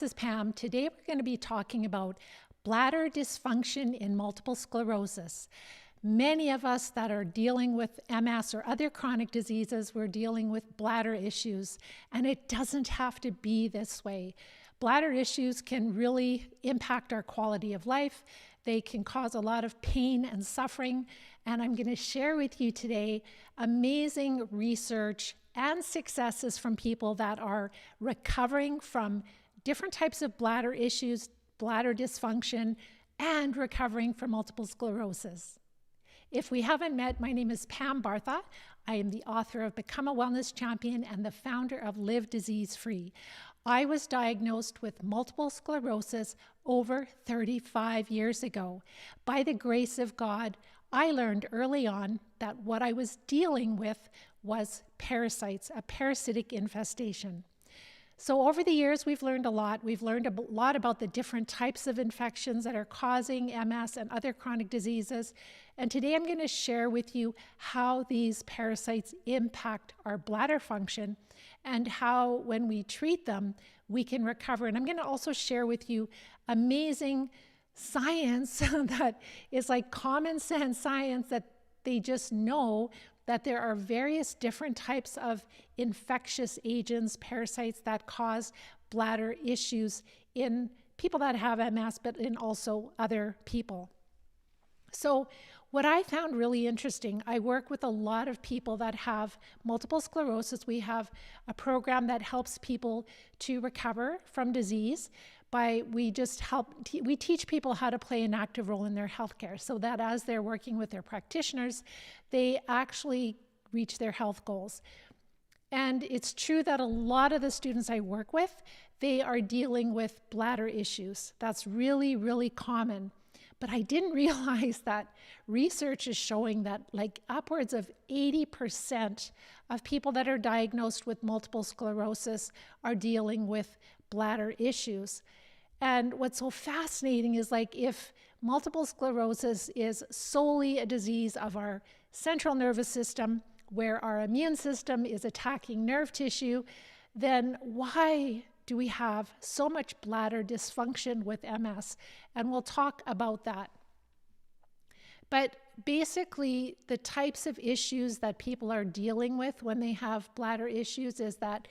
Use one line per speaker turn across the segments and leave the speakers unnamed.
This is Pam. Today we're going to be talking about bladder dysfunction in multiple sclerosis. Many of us that are dealing with MS or other chronic diseases, we're dealing with bladder issues, and it doesn't have to be this way. Bladder issues can really impact our quality of life. They can cause a lot of pain and suffering, and I'm going to share with you today amazing research and successes from people that are recovering from different types of bladder issues, bladder dysfunction, and recovering from multiple sclerosis. If we haven't met, my name is Pam Bartha. I am the author of Become a Wellness Champion and the founder of Live Disease Free. I was diagnosed with multiple sclerosis over 35 years ago. By the grace of God, I learned early on that what I was dealing with was parasites, a parasitic infestation. So over the years, we've learned a lot. We've learned a lot about the different types of infections that are causing MS and other chronic diseases. And today I'm going to share with you how these parasites impact our bladder function and how, when we treat them, we can recover. And I'm going to also share with you amazing science that is like common sense science that they just know that there are various different types of infectious agents, parasites that cause bladder issues in people that have MS, but in also other people. So what I found really interesting, I work with a lot of people that have multiple sclerosis. We have a program that helps people to recover from disease. We teach people how to play an active role in their healthcare so that as they're working with their practitioners, they actually reach their health goals. And it's true that a lot of the students I work with, they are dealing with bladder issues. That's really, really common. But I didn't realize that research is showing that like upwards of 80% of people that are diagnosed with multiple sclerosis are dealing with bladder issues. And what's so fascinating is like if multiple sclerosis is solely a disease of our central nervous system, where our immune system is attacking nerve tissue, then why do we have so much bladder dysfunction with MS? And we'll talk about that. But basically, the types of issues that people are dealing with when they have bladder issues is that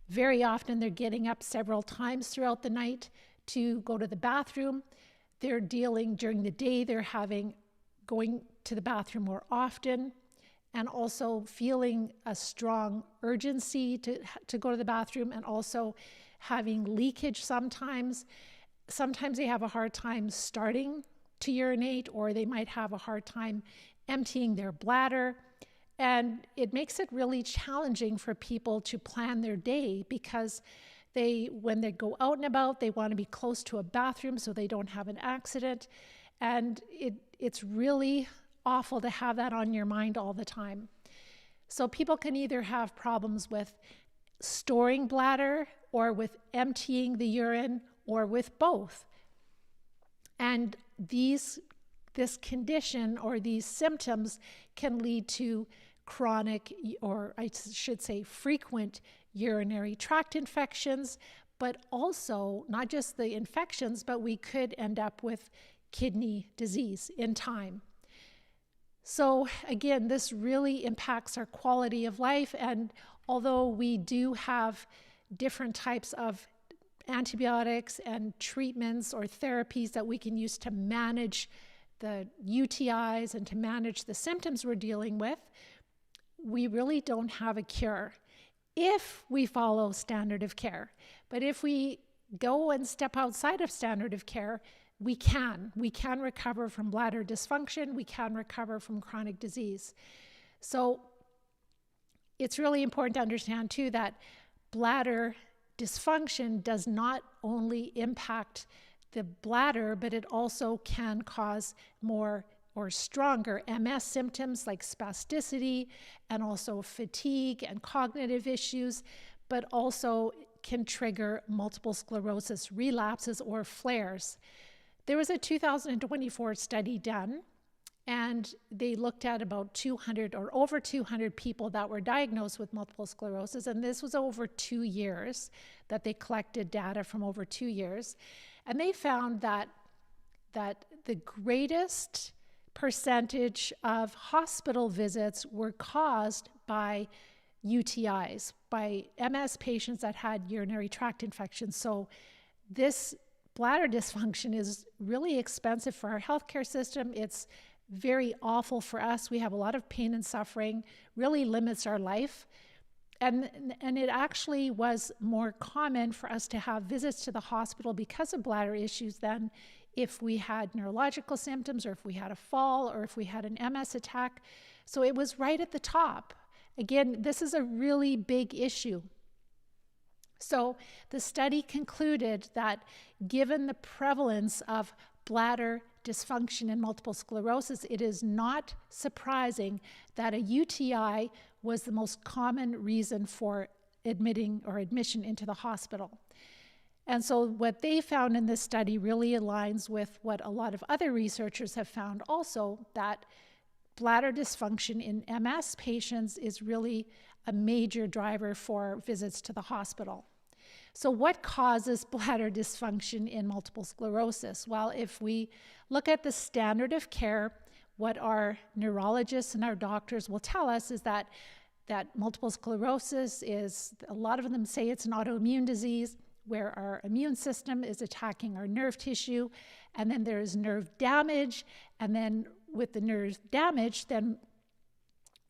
very often they're getting up several times throughout the night to go to the bathroom. They're dealing during the day, going to the bathroom more often, and also feeling a strong urgency to go to the bathroom, and also having leakage sometimes. Sometimes they have a hard time starting to urinate, or they might have a hard time emptying their bladder. And it makes it really challenging for people to plan their day because when they go out and about, they want to be close to a bathroom so they don't have an accident. And it's really awful to have that on your mind all the time. So people can either have problems with storing bladder or with emptying the urine or with both. And this condition or these symptoms can lead to chronic, or I should say frequent, urinary tract infections, but also not just the infections, but we could end up with kidney disease in time. So again, this really impacts our quality of life. And although we do have different types of antibiotics and treatments or therapies that we can use to manage the UTIs and to manage the symptoms we're dealing with, we really don't have a cure if we follow standard of care. But if we go and step outside of standard of care, we can recover from bladder dysfunction, we can recover from chronic disease. So it's really important to understand too that bladder dysfunction does not only impact the bladder, but it also can cause more or stronger MS symptoms like spasticity and also fatigue and cognitive issues, but also can trigger multiple sclerosis relapses or flares. There was a 2024 study done, And they looked at about 200 or over 200 people that were diagnosed with multiple sclerosis. And this was over 2 years that they collected data from over 2 years. And they found that the greatest percentage of hospital visits were caused by UTIs, by MS patients that had urinary tract infections. So this bladder dysfunction is really expensive for our healthcare system. It's very awful for us. We have a lot of pain and suffering, really limits our life. And it actually was more common for us to have visits to the hospital because of bladder issues than if we had neurological symptoms, or if we had a fall, or if we had an MS attack. So it was right at the top. Again, this is a really big issue. So the study concluded that given the prevalence of bladder dysfunction and multiple sclerosis, it is not surprising that a UTI was the most common reason for admission into the hospital. And so what they found in this study really aligns with what a lot of other researchers have found also, that bladder dysfunction in MS patients is really a major driver for visits to the hospital. So what causes bladder dysfunction in multiple sclerosis? Well, if we look at the standard of care, what our neurologists and our doctors will tell us is that multiple sclerosis is, a lot of them say it's an autoimmune disease where our immune system is attacking our nerve tissue, and then there's nerve damage, and then with the nerve damage, then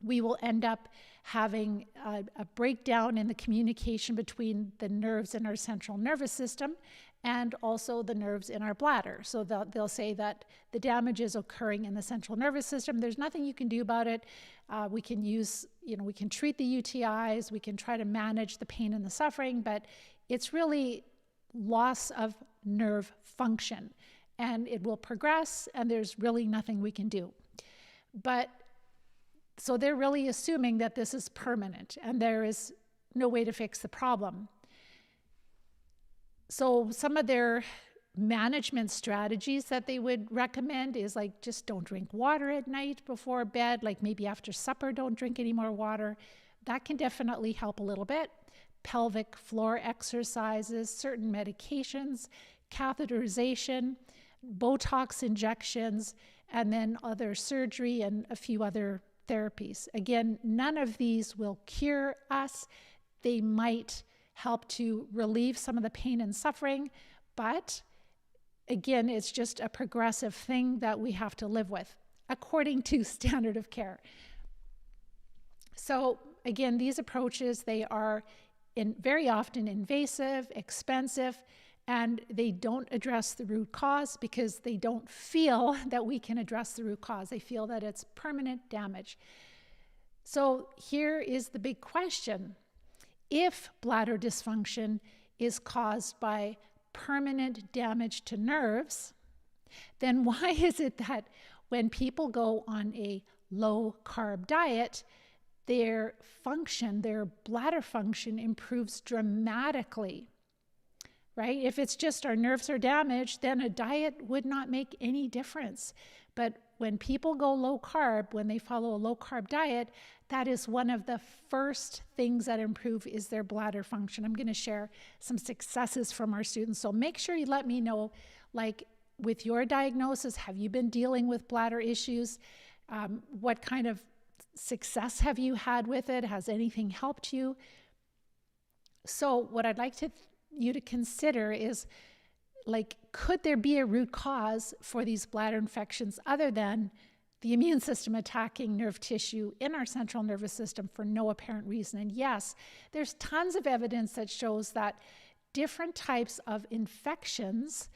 we will end up having a breakdown in the communication between the nerves in our central nervous system and also the nerves in our bladder. So they'll say that the damage is occurring in the central nervous system. There's nothing you can do about it. We can we can treat the UTIs, we can try to manage the pain and the suffering, but it's really loss of nerve function, and it will progress, and there's really nothing we can do. So they're really assuming that this is permanent and there is no way to fix the problem. So some of their management strategies that they would recommend is like, just don't drink water at night before bed, like maybe after supper, don't drink any more water. That can definitely help a little bit. Pelvic floor exercises, certain medications, catheterization, Botox injections, and then other surgery and a few other therapies. Again, none of these will cure us. They might help to relieve some of the pain and suffering, but again, it's just a progressive thing that we have to live with according to standard of care. So again, these approaches, they are very often invasive, expensive, and they don't address the root cause because they don't feel that we can address the root cause. They feel that it's permanent damage. So here is the big question. If bladder dysfunction is caused by permanent damage to nerves, then why is it that when people go on a low-carb diet, their bladder function improves dramatically? Right? If it's just our nerves are damaged, then a diet would not make any difference. But when people go low carb, when they follow a low carb diet, that is one of the first things that improve is their bladder function. I'm going to share some successes from our students. So make sure you let me know, like with your diagnosis, have you been dealing with bladder issues? What kind of success have you had with it? Has anything helped you? So what I'd like you to consider is, like, could there be a root cause for these bladder infections other than the immune system attacking nerve tissue in our central nervous system for no apparent reason? And yes, there's tons of evidence that shows that different types of infections,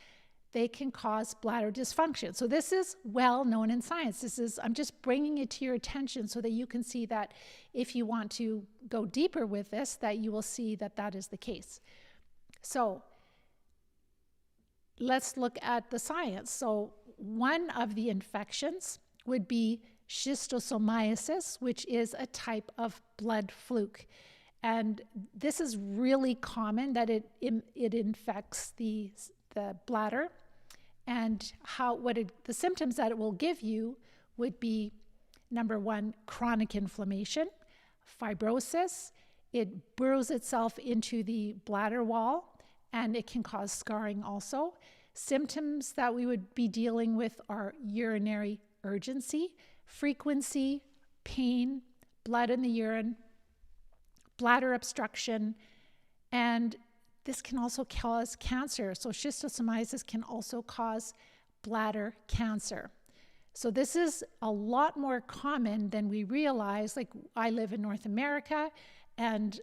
they can cause bladder dysfunction. So this is well known in science. I'm just bringing it to your attention so that you can see that if you want to go deeper with this, that you will see that that is the case. So let's look at the science. So one of the infections would be schistosomiasis, which is a type of blood fluke. And this is really common, that it infects the bladder. And the symptoms that it will give you would be number one, chronic inflammation, fibrosis. It burrows itself into the bladder wall, and it can cause scarring also. Symptoms that we would be dealing with are urinary urgency, frequency, pain, blood in the urine, bladder obstruction, and this can also cause cancer. So schistosomiasis can also cause bladder cancer. So this is a lot more common than we realize. Like, I live in North America, and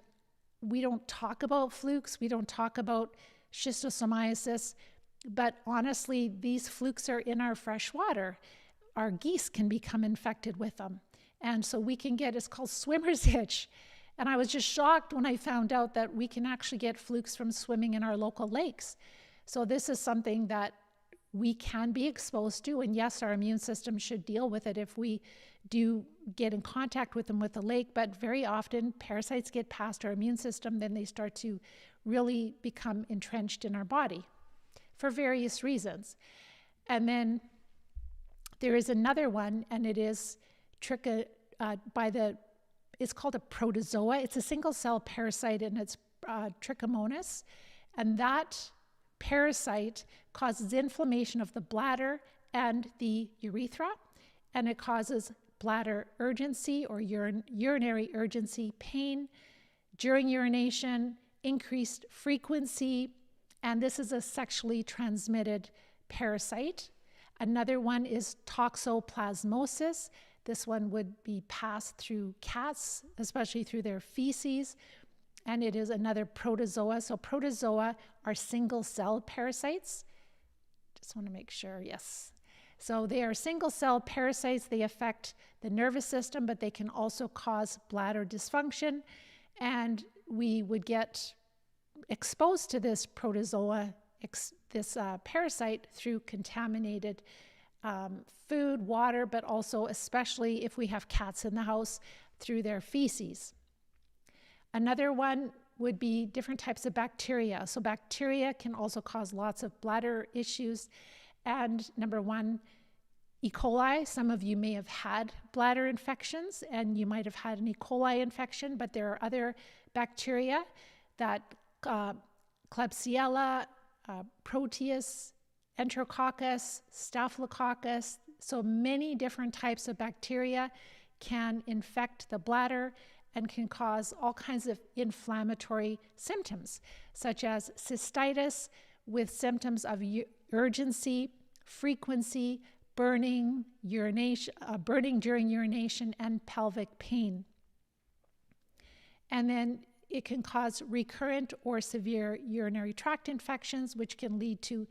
we don't talk about flukes, we don't talk about schistosomiasis, but honestly, these flukes are in our fresh water. Our geese can become infected with them. And so we can get, it's called swimmer's itch. And I was just shocked when I found out that we can actually get flukes from swimming in our local lakes. So this is something that we can be exposed to, and yes, our immune system should deal with it if we do get in contact with them with the lake, but very often parasites get past our immune system, then they start to really become entrenched in our body for various reasons. And then there is another one, and it is it's called a protozoa. It's a single cell parasite, and it's Trichomonas, and that parasite causes inflammation of the bladder and the urethra, and it causes bladder urgency or urinary urgency, pain during urination, increased frequency, and this is a sexually transmitted parasite. Another one is toxoplasmosis. This one would be passed through cats, especially through their feces, and it is another protozoa. So protozoa are single cell parasites. Just want to make sure, yes. So they are single cell parasites. They affect the nervous system, but they can also cause bladder dysfunction. And we would get exposed to this protozoa, this parasite, through contaminated food, water, but also, especially if we have cats in the house, through their feces. Another one would be different types of bacteria. So bacteria can also cause lots of bladder issues. And number one, E. coli. Some of you may have had bladder infections, and you might have had an E. coli infection, but there are other bacteria that Klebsiella, Proteus, Enterococcus, Staphylococcus, so many different types of bacteria can infect the bladder and can cause all kinds of inflammatory symptoms, such as cystitis with symptoms of urgency, frequency, burning, urination, burning during urination, and pelvic pain. And then it can cause recurrent or severe urinary tract infections, which can lead to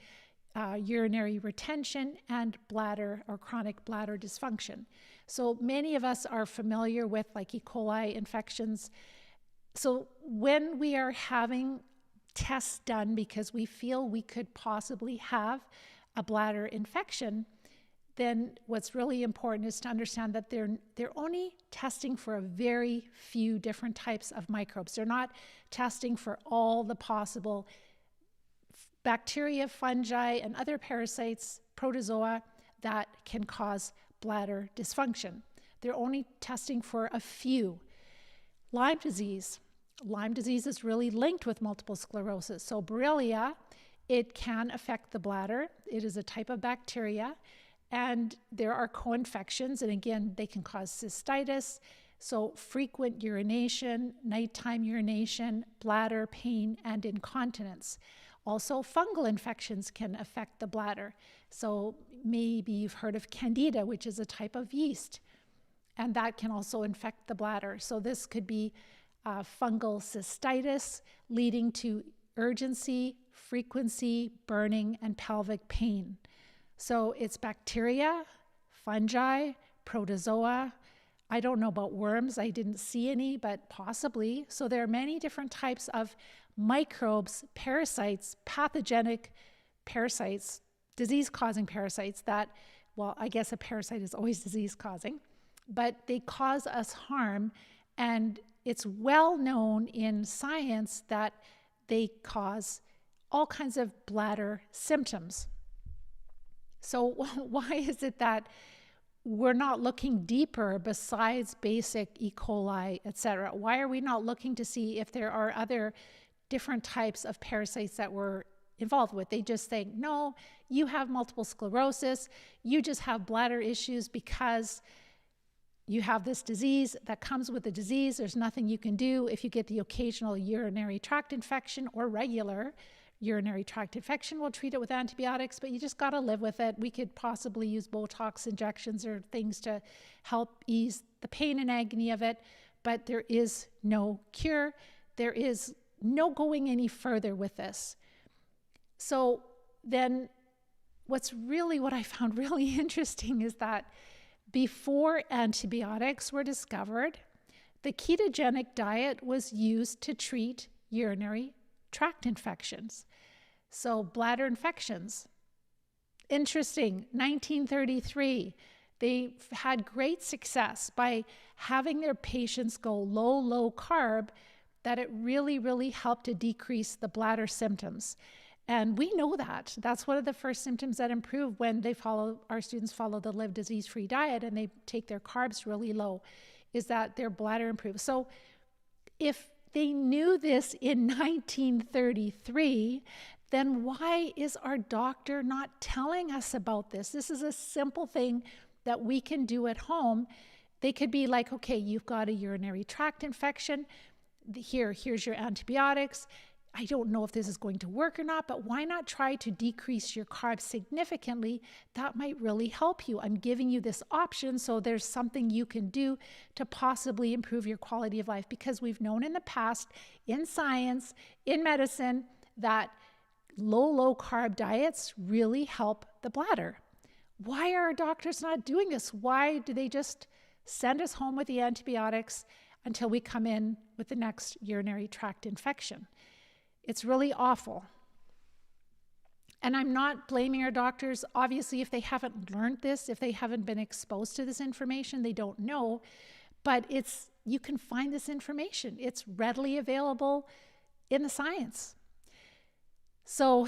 urinary retention and bladder or chronic bladder dysfunction. So many of us are familiar with like E. coli infections. So when we are having tests done because we feel we could possibly have a bladder infection, then what's really important is to understand that they're only testing for a very few different types of microbes. They're not testing for all the possible bacteria, fungi, and other parasites, protozoa, that can cause bladder dysfunction. They're only testing for a few. Lyme disease. Lyme disease is really linked with multiple sclerosis. So Borrelia, it can affect the bladder. It is a type of bacteria, and there are co-infections, and again, they can cause cystitis, so frequent urination, nighttime urination, bladder pain, and incontinence. Also, fungal infections can affect the bladder. So maybe you've heard of Candida, which is a type of yeast, and that can also infect the bladder. So this could be fungal cystitis leading to urgency, frequency, burning, and pelvic pain. So it's bacteria, fungi, protozoa. I don't know about worms. I didn't see any, but possibly. So there are many different types of microbes, parasites, pathogenic parasites, disease-causing parasites that, well, I guess a parasite is always disease-causing, but they cause us harm, and it's well known in science that they cause all kinds of bladder symptoms. So why is it that we're not looking deeper besides basic E. coli, etc.? Why are we not looking to see if there are other different types of parasites that we're involved with? They just think, no, you have multiple sclerosis, you just have bladder issues because you have this disease that comes with the disease. There's nothing you can do. If you get the occasional urinary tract infection or regular urinary tract infection, we'll treat it with antibiotics, but you just got to live with it. We could possibly use Botox injections or things to help ease the pain and agony of it, but there is no cure. There is no going any further with this. So then what I found really interesting is that before antibiotics were discovered, the ketogenic diet was used to treat urinary tract infections. So bladder infections. Interesting, 1933, they had great success by having their patients go low carb, that it really, really helped to decrease the bladder symptoms. And we know that. That's one of the first symptoms that improve when our students follow the Live Disease-Free diet and they take their carbs really low, is that their bladder improves. So if they knew this in 1933, then why is our doctor not telling us about this? This is a simple thing that we can do at home. They could be like, okay, you've got a urinary tract infection. Here's your antibiotics. I don't know if this is going to work or not, but why not try to decrease your carbs significantly? That might really help you. I'm giving you this option, so there's something you can do to possibly improve your quality of life, because we've known in the past, in science, in medicine, that low carb diets really help the bladder. Why are our doctors not doing this? Why do they just send us home with the antibiotics until we come in with the next urinary tract infection? It's really awful. And I'm not blaming our doctors. Obviously, if they haven't learned this, if they haven't been exposed to this information, they don't know. But you can find this information. It's readily available in the science. So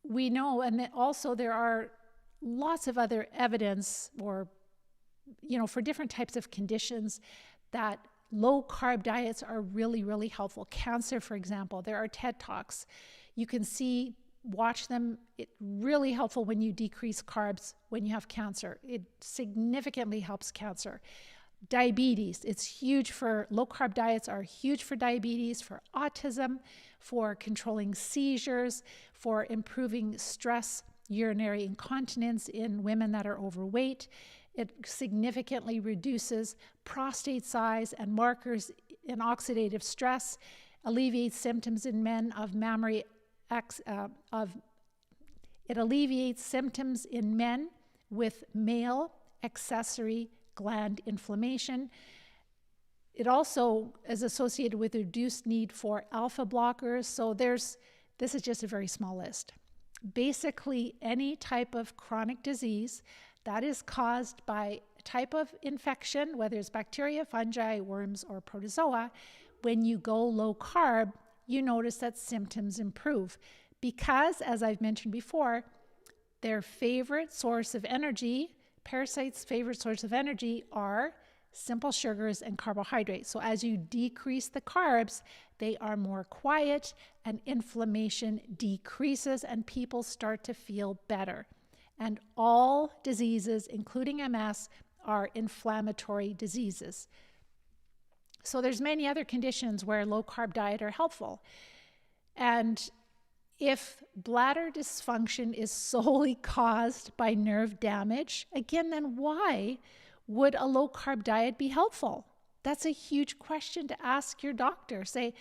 we know, and also there are lots of other evidence for different types of conditions that low carb diets are really, really helpful. Cancer, for example, there are TED Talks. You can watch them. It's really helpful when you decrease carbs when you have cancer. It significantly helps cancer. Diabetes, low carb diets are huge for diabetes, for autism, for controlling seizures, for improving stress, urinary incontinence in women that are overweight. It significantly reduces prostate size and markers in oxidative stress, alleviates symptoms in men of it alleviates symptoms in men with male accessory gland inflammation. It also is associated with reduced need for alpha blockers. So this is just a very small list. Basically, any type of chronic disease that is caused by a type of infection, whether it's bacteria, fungi, worms, or protozoa, when you go low carb, you notice that symptoms improve. Because, as I've mentioned before, their favorite source of energy, parasites' favorite source of energy, are simple sugars and carbohydrates. So as you decrease the carbs, they are more quiet and inflammation decreases and people start to feel better. And all diseases, including MS, are inflammatory diseases. So there's many other conditions where low carb diet are helpful. And if bladder dysfunction is solely caused by nerve damage, again, then why would a low carb diet be helpful? That's a huge question to ask your doctor. Say,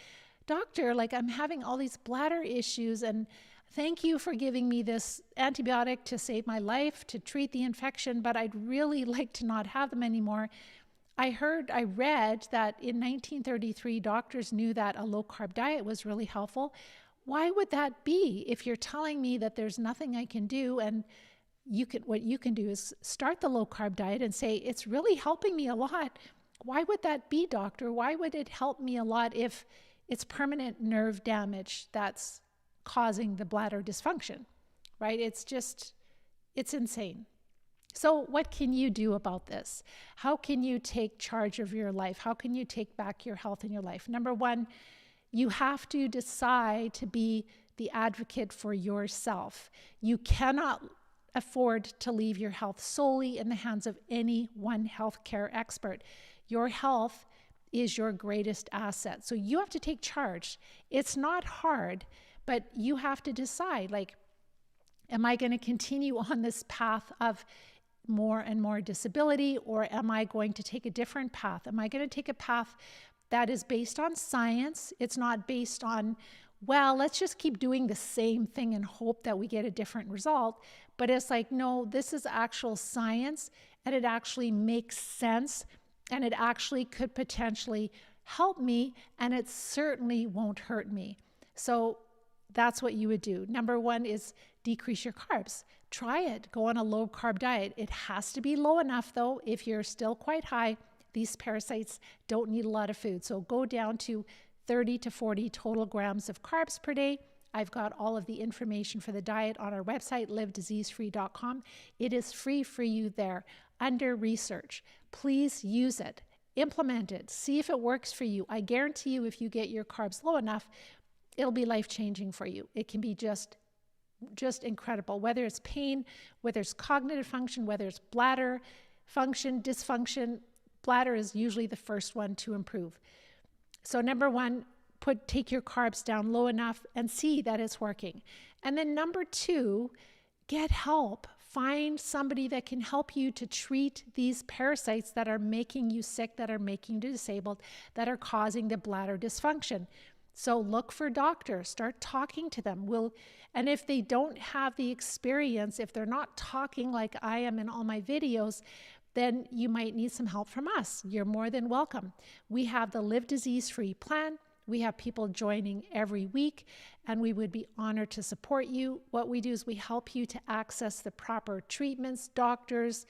doctor, I'm having all these bladder issues and thank you for giving me this antibiotic to save my life, to treat the infection, but I'd really like to not have them anymore. I read that in 1933, doctors knew that a low carb diet was really helpful. Why would that be? If you're telling me that there's nothing I can do and what you can do is start the low carb diet and say, it's really helping me a lot. Why would that be, doctor? Why would it help me a lot if it's permanent nerve damage that's causing the bladder dysfunction, right? It's insane. So what can you do about this? How can you take charge of your life? How can you take back your health in your life? Number one, you have to decide to be the advocate for yourself. You cannot afford to leave your health solely in the hands of any one healthcare expert. Your health is your greatest asset. So you have to take charge. It's not hard, but you have to decide, like, am I going to continue on this path of more and more disability, or am I going to take a different path? Am I going to take a path that is based on science? It's not based on, well, let's just keep doing the same thing and hope that we get a different result. But it's like, no, this is actual science, and it actually makes sense, and it actually could potentially help me, and it certainly won't hurt me. So that's what you would do. Number one is decrease your carbs. Try it. Go on a low carb diet. It has to be low enough though. If you're still quite high, these parasites don't need a lot of food. So go down to 30 to 40 total grams of carbs per day. I've got all of the information for the diet on our website, livediseasefree.com. It is free for you there under research. Please use it, implement it, see if it works for you. I guarantee you, if you get your carbs low enough, it'll be life-changing for you. It can be just incredible, whether it's pain, whether it's cognitive function, whether it's bladder function, dysfunction. Bladder is usually the first one to improve. So number one, take your carbs down low enough and see that it's working. And then number two, get help. Find somebody that can help you to treat these parasites that are making you sick, that are making you disabled, that are causing the bladder dysfunction. So look for doctors, start talking to them. And if they don't have the experience, if they're not talking like I am in all my videos, then you might need some help from us. You're more than welcome. We have the Live Disease Free plan. We have people joining every week, and we would be honored to support you. What we do is we help you to access the proper treatments, doctors,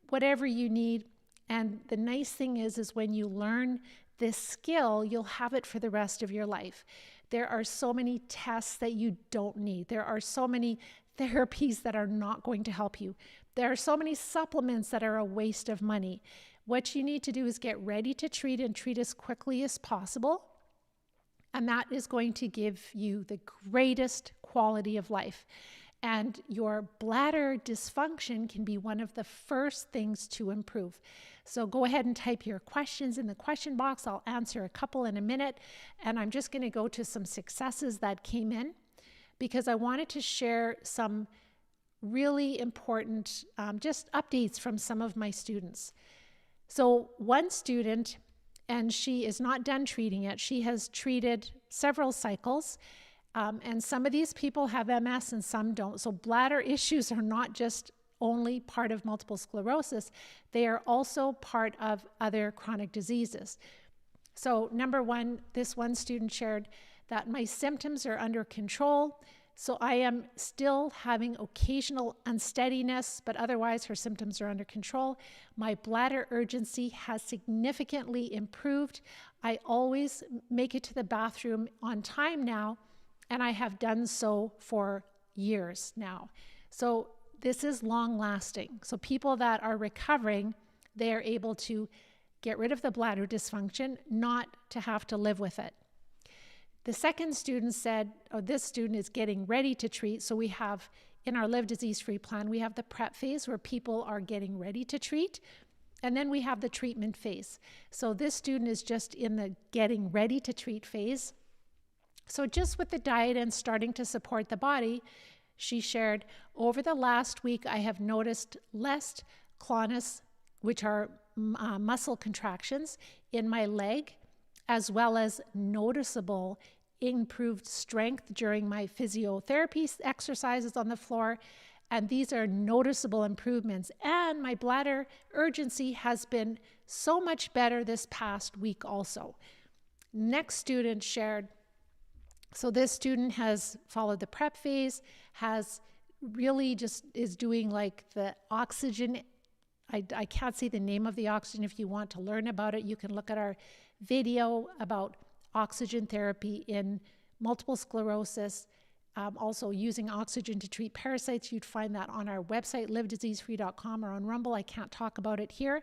whatever you need. And the nice thing is when you learn this skill, you'll have it for the rest of your life. There are so many tests that you don't need. There are so many therapies that are not going to help you. There are so many supplements that are a waste of money. What you need to do is get ready to treat, and treat as quickly as possible. And that is going to give you the greatest quality of life. And your bladder dysfunction can be one of the first things to improve. So go ahead and type your questions in the question box. I'll answer a couple in a minute. And I'm just going to go to some successes that came in, because I wanted to share some really important just updates from some of my students. So one student, and she is not done treating yet. She has treated several cycles. And some of these people have MS and some don't. So bladder issues are not just only part of multiple sclerosis. They are also part of other chronic diseases. So number one, this one student shared that my symptoms are under control. So I am still having occasional unsteadiness, but otherwise her symptoms are under control. My bladder urgency has significantly improved. I always make it to the bathroom on time now, and I have done so for years now. So this is long lasting. So people that are recovering, they are able to get rid of the bladder dysfunction, not to have to live with it. The second student said, this student is getting ready to treat. So we have, in our Live Disease Free plan, we have the prep phase where people are getting ready to treat. And then we have the treatment phase. So this student is just in the getting ready to treat phase. So just with the diet and starting to support the body, she shared, over the last week, I have noticed less clonus, which are muscle contractions in my leg, as well as noticeable improved strength during my physiotherapy exercises on the floor. And these are noticeable improvements. And my bladder urgency has been so much better this past week also. Next student shared, so this student has followed the prep phase, has really just is doing like the oxygen. I can't say the name of the oxygen. If you want to learn about it, you can look at our video about oxygen therapy in multiple sclerosis. also using oxygen to treat parasites. You'd find that on our website, livediseasefree.com, or on Rumble. I can't talk about it here.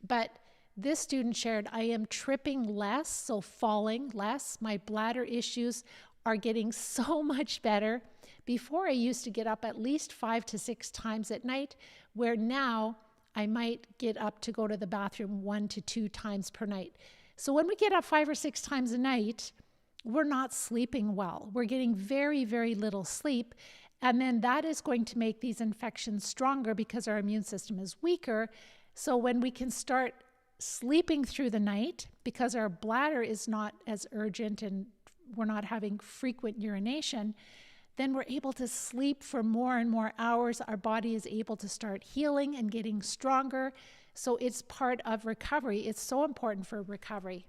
But this student shared, I am tripping less, so falling less. My bladder issues are getting so much better. Before, I used to get up at least 5 to 6 times at night, where now I might get up to go to the bathroom 1 to 2 times per night. So when we get up 5 or 6 times a night, we're not sleeping well. We're getting very, very little sleep. And then that is going to make these infections stronger because our immune system is weaker. So when we can start sleeping through the night, because our bladder is not as urgent and we're not having frequent urination, then we're able to sleep for more and more hours. Our body is able to start healing and getting stronger. So it's part of recovery. It's so important for recovery.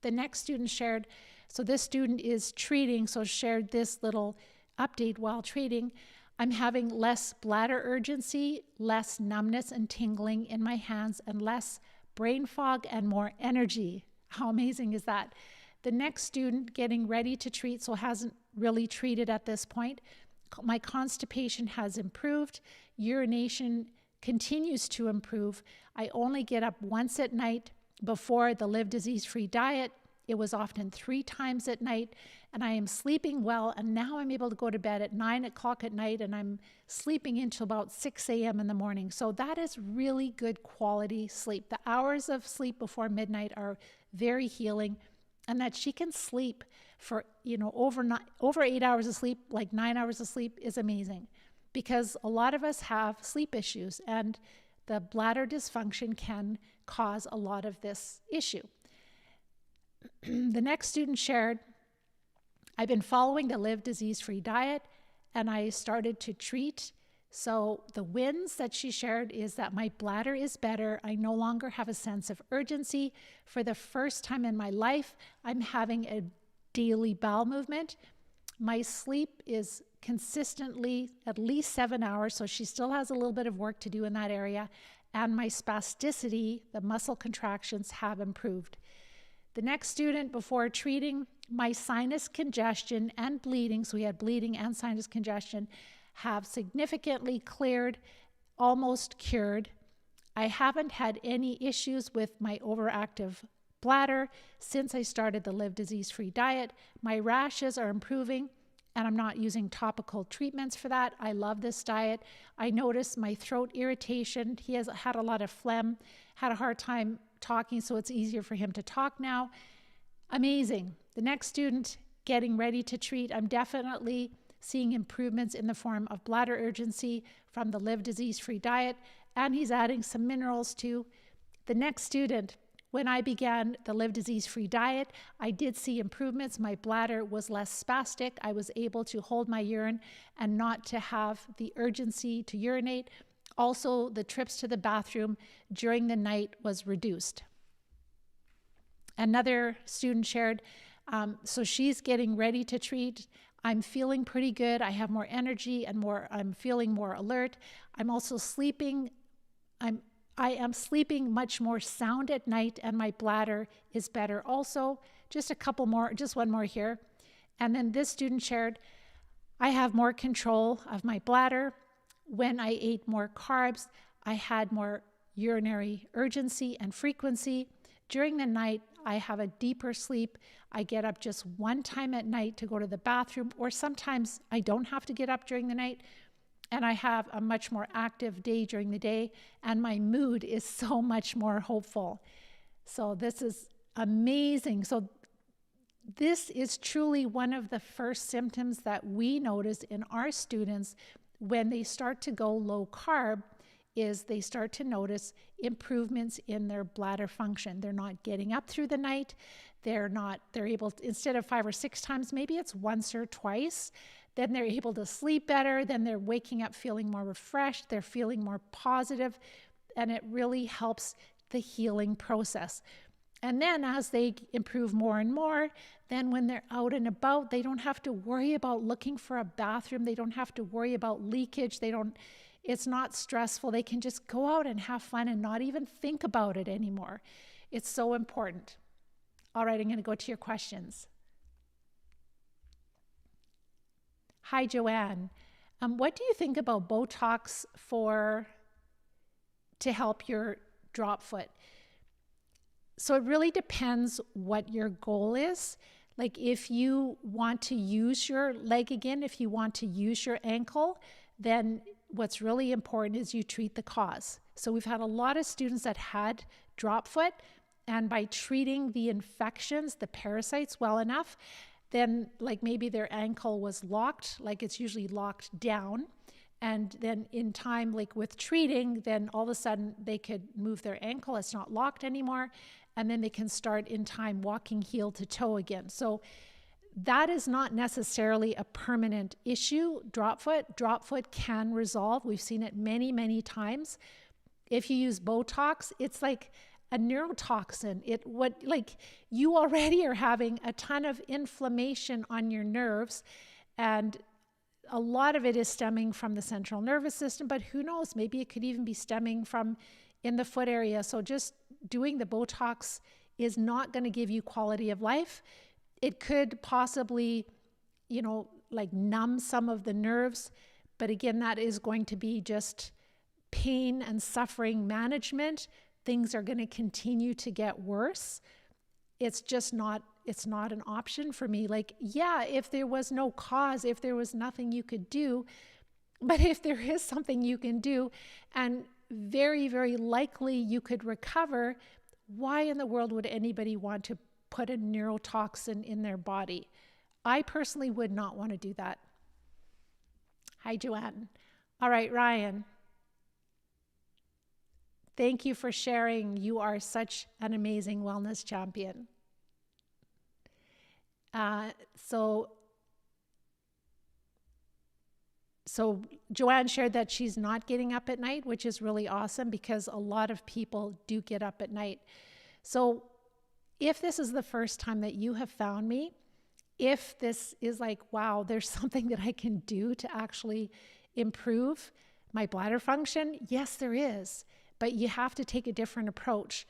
The next student shared, so this student is treating, so shared this little update while treating. I'm having less bladder urgency, less numbness and tingling in my hands, and less brain fog and more energy. How amazing is that? The next student getting ready to treat, so hasn't really treated at this point. My constipation has improved. Urination continues to improve. I only get up once at night. Before the Live Disease-Free diet, it was often 3 times at night, and I am sleeping well, and now I'm able to go to bed at 9 o'clock at night, and I'm sleeping until about 6 a.m. in the morning. So that is really good quality sleep. The hours of sleep before midnight are very healing, and that she can sleep for, over 8 hours of sleep, like 9 hours of sleep, is amazing, because a lot of us have sleep issues, and the bladder dysfunction can cause a lot of this issue. The next student shared, I've been following the Live Disease-Free diet, and I started to treat. So the wins that she shared is that my bladder is better. I no longer have a sense of urgency. For the first time in my life, I'm having a daily bowel movement. My sleep is consistently at least 7 hours, so she still has a little bit of work to do in that area. And my spasticity, the muscle contractions, have improved. The next student, before treating, my sinus congestion and bleeding, so we had bleeding and sinus congestion, have significantly cleared, almost cured. I haven't had any issues with my overactive bladder since I started the Live Disease-Free diet. My rashes are improving, and I'm not using topical treatments for that. I love this diet. I noticed my throat irritation. He has had a lot of phlegm, had a hard time talking, so it's easier for him to talk now. Amazing. The next student getting ready to treat, I'm definitely seeing improvements in the form of bladder urgency from the Live Disease-Free diet, and he's adding some minerals too. The next student, when I began the Live Disease-Free diet, I did see improvements. My bladder was less spastic. I was able to hold my urine and not to have the urgency to urinate. Also, the trips to the bathroom during the night was reduced. Another student shared, so she's getting ready to treat. I'm feeling pretty good. I have more energy and I'm feeling more alert. I'm also sleeping. I am sleeping much more sound at night, and my bladder is better also. Just one more here. And then this student shared, I have more control of my bladder. When I ate more carbs, I had more urinary urgency and frequency. During the night, I have a deeper sleep. I get up just 1 time at night to go to the bathroom, or sometimes I don't have to get up during the night. And I have a much more active day during the day, and my mood is so much more hopeful. So this is amazing. So this is truly one of the first symptoms that we notice in our students when they start to go low carb, is they start to notice improvements in their bladder function. They're not getting up through the night. They're able to, instead of 5 or 6 times, maybe it's once or twice. Then they're able to sleep better. Then they're waking up feeling more refreshed. They're feeling more positive, and it really helps the healing process. And then as they improve more and more, then when they're out and about, they don't have to worry about looking for a bathroom. They don't have to worry about leakage. It's not stressful. They can just go out and have fun and not even think about it anymore. It's so important. All right, I'm going to go to your questions. Hi, Joanne. What do you think about Botox to help your drop foot? So it really depends what your goal is. Like if you want to use your leg again, if you want to use your ankle, then what's really important is you treat the cause. So we've had a lot of students that had drop foot, and by treating the infections, the parasites well enough, then like maybe their ankle was locked, like it's usually locked down. And then in time, like with treating, then all of a sudden they could move their ankle, it's not locked anymore. And then they can start in time walking heel to toe again. So that is not necessarily a permanent issue. Drop foot can resolve. We've seen it many, many times. If you use Botox, it's like a neurotoxin. You already are having a ton of inflammation on your nerves, and a lot of it is stemming from the central nervous system, but who knows, maybe it could even be stemming from in the foot area. So just doing the Botox is not going to give you quality of life. It could possibly, numb some of the nerves, but again, that is going to be just pain and suffering management. Things are going to continue to get worse. It's not an option for me. Like, yeah, if there was no cause, if there was nothing you could do, but if there is something you can do, and very, very likely you could recover, why in the world would anybody want to put a neurotoxin in their body? I personally would not want to do that. Hi, Joanne. All right, Ryan. Thank you for sharing. You are such an amazing wellness champion. So Joanne shared that she's not getting up at night, which is really awesome because a lot of people do get up at night. So if this is the first time that you have found me, if this is like, wow, there's something that I can do to actually improve my bladder function, yes, there is, but you have to take a different approach.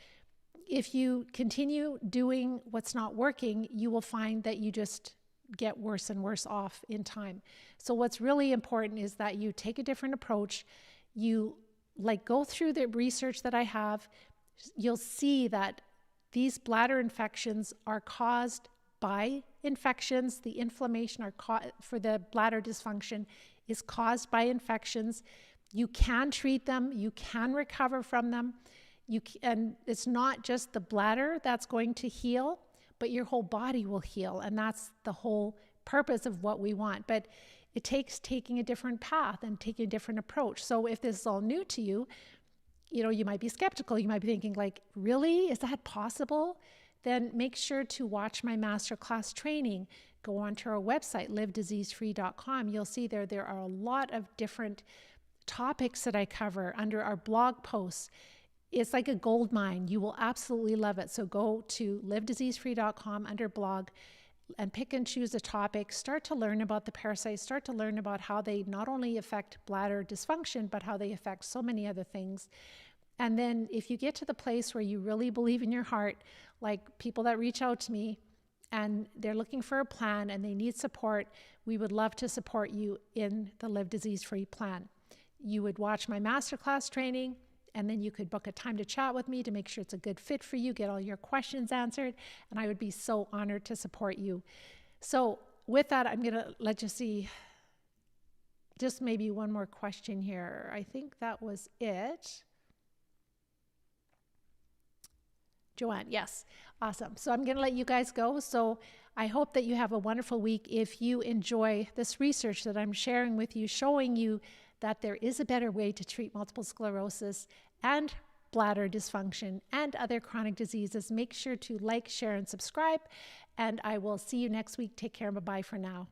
If you continue doing what's not working, you will find that you just get worse and worse off in time. So what's really important is that you take a different approach. You go through the research that I have. You'll see that these bladder infections are caused by infections. The inflammation for the bladder dysfunction is caused by infections. You can treat them. You can recover from them. And it's not just the bladder that's going to heal, but your whole body will heal. And that's the whole purpose of what we want. But it takes taking a different path and taking a different approach. So if this is all new to you, you might be skeptical. You might be thinking like, really? Is that possible? Then make sure to watch my masterclass training. Go onto our website, livediseasefree.com. You'll see there are a lot of different topics that I cover under our blog posts. It's like a gold mine. You will absolutely love it. So go to livediseasefree.com under blog and pick and choose a topic. Start to learn about the parasites. Start to learn about how they not only affect bladder dysfunction, but how they affect so many other things. And then if you get to the place where you really believe in your heart, like people that reach out to me and they're looking for a plan and they need support, we would love to support you in the Live Disease Free plan. You would watch my masterclass training, and then you could book a time to chat with me to make sure it's a good fit for you, get all your questions answered, and I would be so honored to support you. So with that, I'm going to let you see just maybe one more question here. I think that was it. Joanne, yes. Awesome. So I'm going to let you guys go. So I hope that you have a wonderful week. If you enjoy this research that I'm sharing with you, showing you that there is a better way to treat multiple sclerosis and bladder dysfunction and other chronic diseases, make sure to like, share, and subscribe. And I will see you next week. Take care. Bye-bye for now.